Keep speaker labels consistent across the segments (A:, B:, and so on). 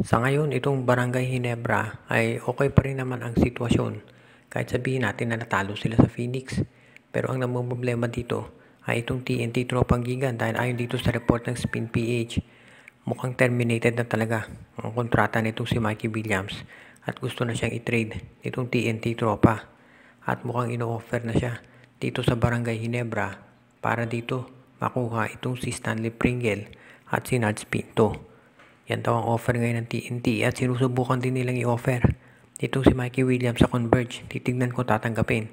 A: Sa ngayon, itong Barangay Ginebra ay okay pa rin naman ang sitwasyon kahit sabihin natin na natalo sila sa Phoenix. Pero ang namomroblema dito ay itong TNT Tropang Gigan dahil ayon dito sa report ng Spin PH, mukhang terminated na talaga ang kontrata nitong si Mikey Williams at gusto na siyang i-trade nitong TNT Tropa at mukhang ino-offer na siya dito sa Barangay Ginebra para dito makuha itong si Stanley Pringle at si Nads Pinto. Yan daw ang offer ngayon ng TNT at sinusubukan din nilang i-offer itong si Mikey Williams sa Converge. Titignan ko tatanggapin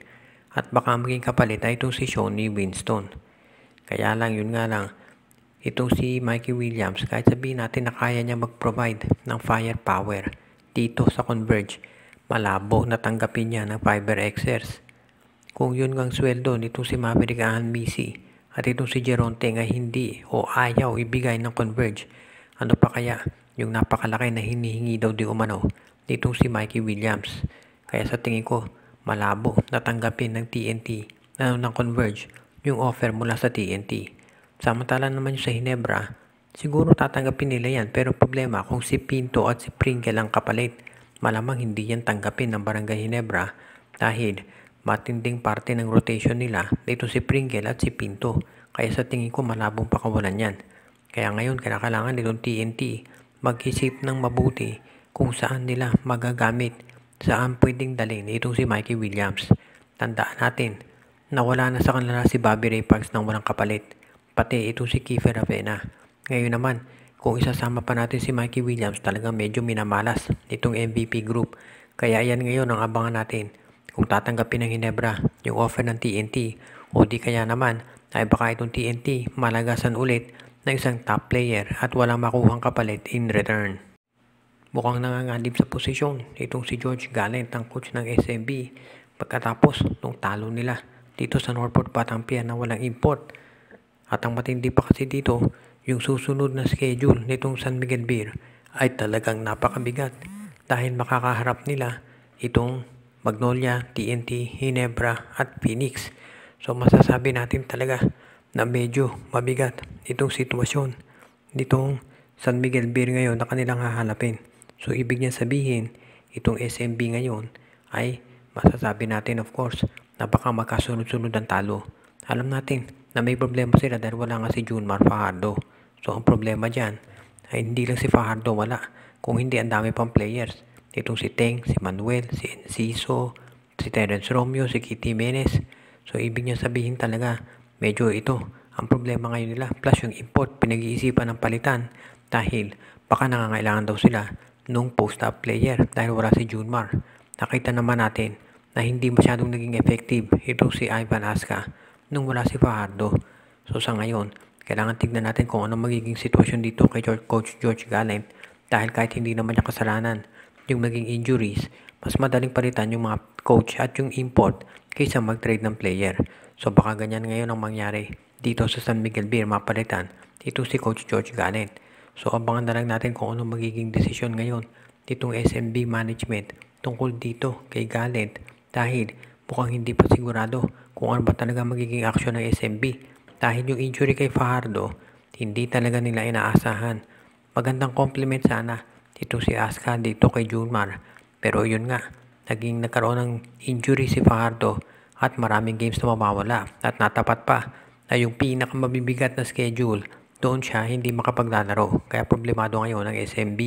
A: at baka maging kapalit ay itong si Shawnee Winston. Kaya lang yun nga lang, itong si Mikey Williams kahit sabihin natin na kaya niya mag-provide ng firepower dito sa Converge, malabo na tanggapin niya ng Fiber Xers. Kung yun ang sweldo nitong si Maverick Misi at itong si Geronte ay hindi o ayaw ibigay ng Converge, ano pa kaya yung napakalaki na hinihingi daw di umano nitong si Mikey Williams. Kaya sa tingin ko, malabo na tanggapin ng TNT ng Converge yung offer mula sa TNT. Samantala naman yung sa Ginebra, siguro tatanggapin nila yan pero problema kung si Pinto at si Pringle ang kapalit, malamang hindi yan tanggapin ng Barangay Ginebra dahil matinding parte ng rotation nila dito si Pringle at si Pinto. Kaya sa tingin ko malabong pakawalan yan. Kaya ngayon kailangan nitong TNT mag-isip ng mabuti kung saan nila magagamit, saan pwedeng dalhin itong si Mikey Williams. Tandaan natin na wala na sa kanila si Bobby Ray Parks nang walang kapalit, pati itong si Kiefer Ravena. Ngayon naman, kung isasama pa natin si Mikey Williams, talagang medyo minamalas itong MVP group. Kaya yan ngayon ang abangan natin kung tatanggapin ng Ginebra yung offer ng TNT o di kaya naman ay baka itong TNT malagasan ulit ng isang top player at walang makuhang kapalit in return. Mukhang nanganganib sa posisyon itong si George Gallant, ang coach ng SMB, pagkatapos nung talo nila dito sa Northport Batampier na walang import. At ang matindi pa kasi dito, yung susunod na schedule nitong San Miguel Beer ay talagang napakabigat dahil makakaharap nila itong Magnolia, TNT, Ginebra at Phoenix. So masasabi natin talaga na medyo mabigat itong sitwasyon nitong San Miguel Beer ngayon na kanilang hahanapin. So ibig niya sabihin, itong SMB ngayon ay masasabi natin of course na baka magkasunod-sunod ang talo. Alam natin na may problema sila dahil wala nga si Junmar Fajardo. So ang problema dyan ay hindi lang si Fajardo wala, kung hindi ang dami pang players. Itong si Teng, si Manuel, si Enciso, si Terence Romeo, si Kitty Menes. So ibig niya sabihin talaga medyo ito ang problema ngayon nila. Plus yung import, pinag-iisipan ng palitan dahil baka nangangailangan daw sila nung post-up player dahil wala si Junmar. Nakita naman natin na hindi masyadong naging effective itong si Ivan Aska nung wala si Fajardo. So sa ngayon, kailangan tignan natin kung ano magiging sitwasyon dito kay Coach George Gallant dahil kahit hindi naman niya kasalanan yung naging injuries, mas madaling palitan yung mga coach at yung import kaysa mag-trade ng player. So baka ganyan ngayon ang mangyari dito sa San Miguel Beer, mapalitan dito si Coach George Gallant. So abangan na lang natin kung ano magiging desisyon ngayon ditong SMB management tungkol dito kay Gallant dahil mukhang hindi pa sigurado kung ano ba talaga magiging aksyon ng SMB dahil yung injury kay Fajardo hindi talaga nila inaasahan. Magandang compliment sana dito si Aska dito kay Junmar, pero yun nga, nagkaroon ng injury si Fajardo at maraming games na mawawala at natapat pa na yung pinakamabibigat na schedule, doon siya hindi makapaglalaro. Kaya problemado ngayon ang SMB.